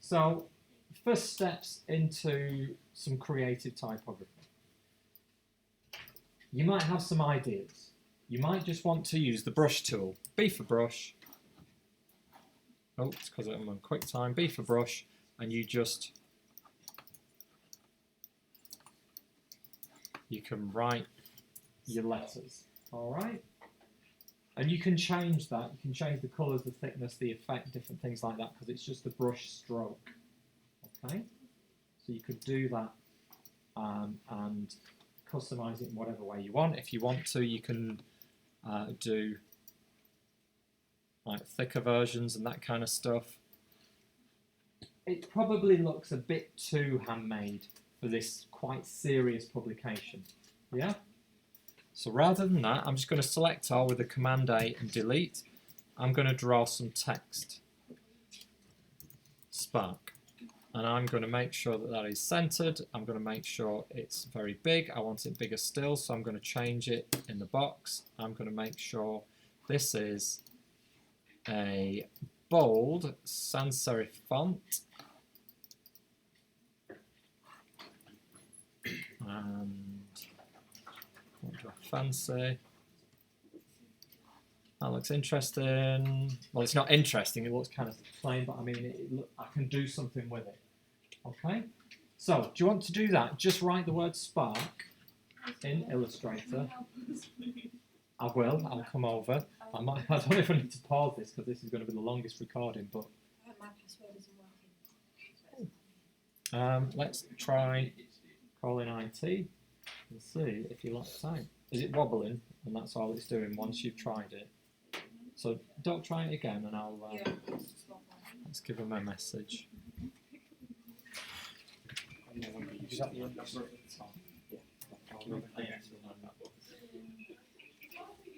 So, first steps into some creative typography. You might have some ideas. You might just want to use the brush tool. B for brush. Oh, it's because I'm on QuickTime. B for brush, and you can write your letters. All right. And you can change that. You can change the colours, the thickness, the effect, different things like that, because it's just a brush stroke. Okay? So you could do that and customise it in whatever way you want. If you want to, you can do like thicker versions and that kind of stuff. It probably looks a bit too handmade for this quite serious publication. Yeah? So rather than that, I'm just going to select all with the Command A and delete. I'm going to draw some text. Spark. And I'm going to make sure that that is centered. I'm going to make sure it's very big. I want it bigger still, so I'm going to change it in the box. I'm going to make sure this is a bold sans serif font. And what do I fancy? That looks interesting. Well, it's not interesting. It looks kind of plain, but I mean, I can do something with it. Okay. So, do you want to do that? Just write the word spark in Illustrator. I will. I'll come over. I don't know if I need to pause this because this is going to be the longest recording, but My password isn't working. let's try calling IT and see if you like time. Is it wobbling? And that's all it's doing once you've tried it. So don't try it again, and I'll let's give them a message.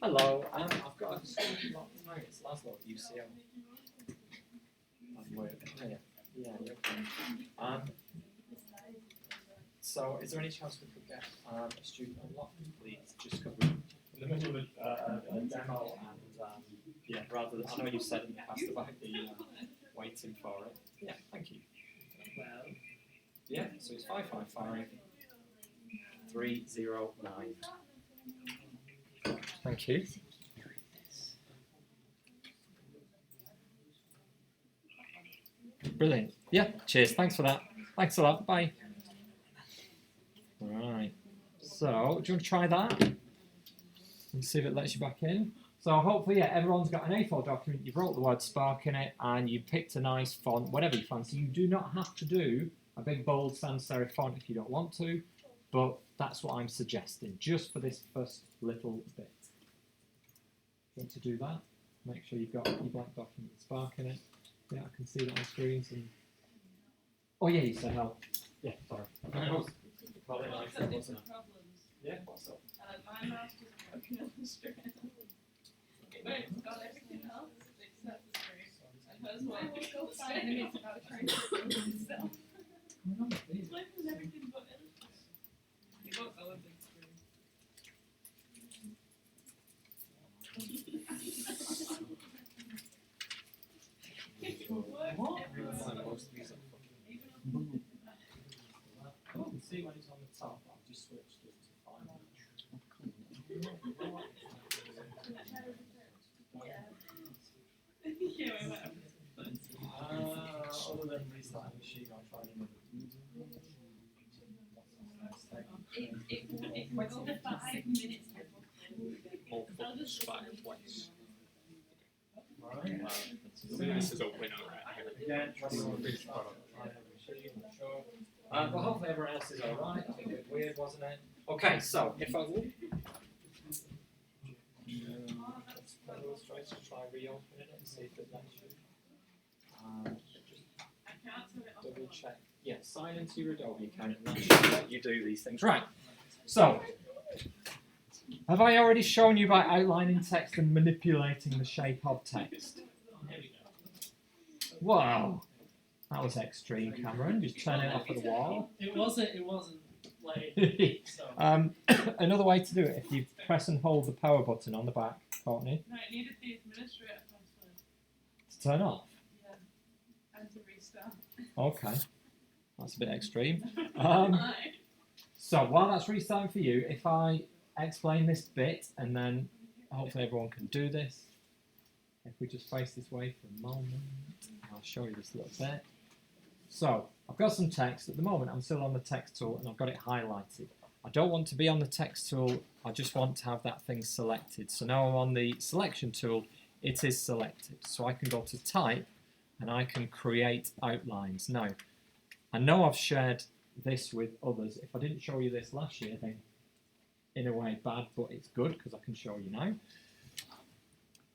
Hello, I've got a discussion about tonight. It's Laszlo at UCL. Yeah, you're okay. So, is there any chance we could get a student unlocked, please? Just because we're in the middle of a demo, and yeah, rather than, I know you said in the past about the waiting for it. Yeah, thank you. Well, yeah, so it's 555 309. Thank you. Brilliant. Yeah, cheers. Thanks for that. Thanks a lot. Bye. Alright. So, do you want to try that? And see if it lets you back in. So hopefully, yeah, everyone's got an A4 document, you've wrote the word spark in it, and you picked a nice font, whatever you fancy. You do not have to do a big, bold, sans serif font if you don't want to, but that's what I'm suggesting, just for this first little bit. You want to do that? Make sure you've got your blank document with spark in it. Yeah, I can see that on screens. And oh yeah, you said help. Yeah, sorry. Yeah, what's up? My mouse just broken on the screen. It's got everything else except the screen. And hers won't go 5 minutes without trying to screen itself. It's like with everything but Illustrator. It won't go with the screen. It will work everywhere. I can see when it's on the top, I've just switched it to final. Yeah, we went Other than restarting the machine, I'll try another. It will go 5 minutes before. I'll just Twice. Right. This is a winner right here. Again, try another machine, sure. But hopefully everyone else is alright. I think it was weird, wasn't it? Okay, so if I would. Illustrator, try reopening it and see if it lets you. Just I can't turn it off. double check. Yeah, sign into your Adobe account and that should let you do these things. Right. So, have I already shown you by outlining text and manipulating the shape of text? Wow. That was extreme, Cameron. Just turn it off at the wall. It wasn't like so. Another way to do it, if you press and hold the power button on the back, Courtney, No, it needed the administrator password. to turn off. Yeah. And to reset. stuff. Okay, that's a bit extreme. Why? So while that's restarting for you, if I explain this bit and then hopefully everyone can do this. If we just face this way for a moment, I'll show you this little bit. So I've got some text. At the moment I'm still on the text tool and I've got it highlighted. I don't want to be on the text tool, I just want to have that thing selected. So now I'm on the selection tool, it is selected. So I can go to type and I can create outlines. Now, I know I've shared this with others. If I didn't show you this last year, then in a way bad, but it's good because I can show you now.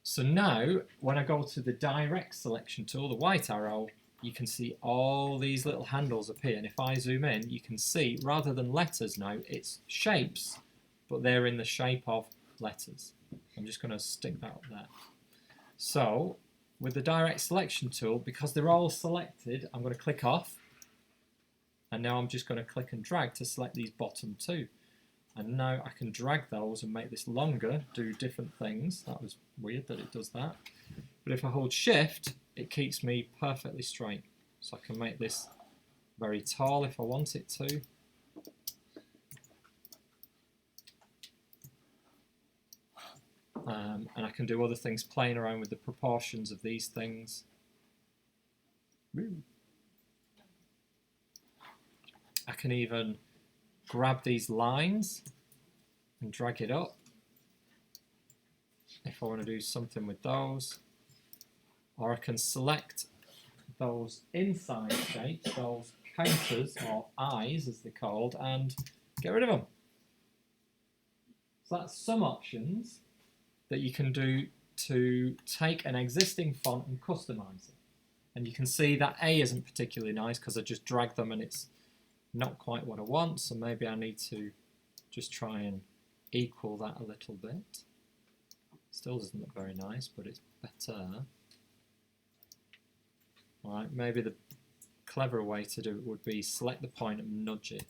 So now, when I go to the direct selection tool, the white arrow, you can see all these little handles appear. And if I zoom in, you can see, rather than letters now, it's shapes, but they're in the shape of letters. I'm just going to stick that up there. So, with the direct selection tool, because they're all selected, I'm going to click off. And now I'm just going to click and drag to select these bottom two. And now I can drag those and make this longer, do different things. That was weird that it does that. But if I hold shift, it keeps me perfectly straight. So I can make this very tall if I want it to. And I can do other things, playing around with the proportions of these things. I can even grab these lines and drag it up if I want to do something with those, or I can select those inside shapes, those counters or eyes as they're called, and get rid of them. So that's some options that you can do to take an existing font and customize it. And you can see that A isn't particularly nice because I just dragged them and it's not quite what I want, so maybe I need to just try and equal that a little bit. Still doesn't look very nice, but it's better. Alright, maybe the cleverer way to do it would be select the point and nudge it.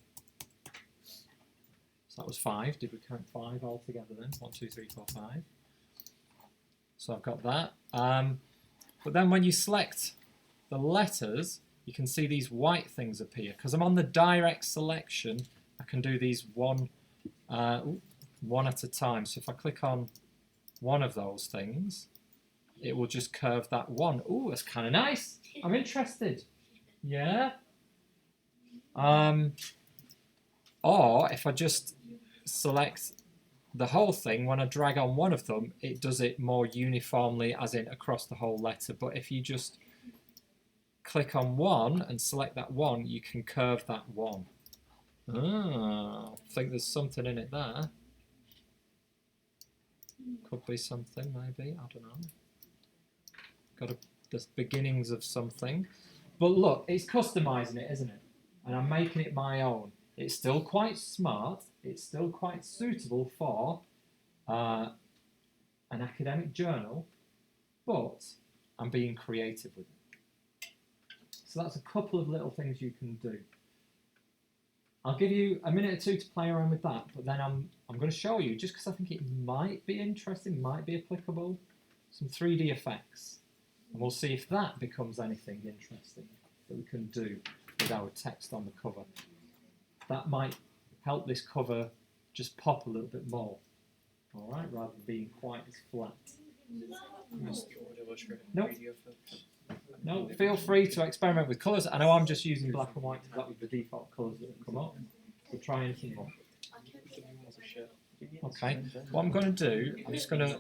So that was 5. Did we count 5 altogether then? 1, 2, 3, 4, 5. So I've got that. But then when you select the letters, you can see these white things appear. Because I'm on the direct selection, I can do these one at a time. So if I click on one of those things, it will just curve that one. Ooh, that's kind of nice. I'm interested. Yeah. Or if I just select the whole thing, when I drag on one of them, it does it more uniformly, as in across the whole letter. But if you just click on one and select that one, you can curve that one. I think there's something in it there. Could be something, maybe, I don't know. Got the beginnings of something. But look, it's customizing it, isn't it? And I'm making it my own. It's still quite smart. It's still quite suitable for an academic journal, but I'm being creative with it. So that's a couple of little things you can do. I'll give you a minute or two to play around with that, but then I'm going to show you, just because I think it might be interesting, might be applicable, some 3D effects. And we'll see if that becomes anything interesting that we can do with our text on the cover. That might help this cover just pop a little bit more, all right, rather than being quite as flat. Nope. No, feel free to experiment with colours. I know I'm just using black and white because that was the default colours that have come up. So try anything more. Okay, what I'm going to do, I'm just going to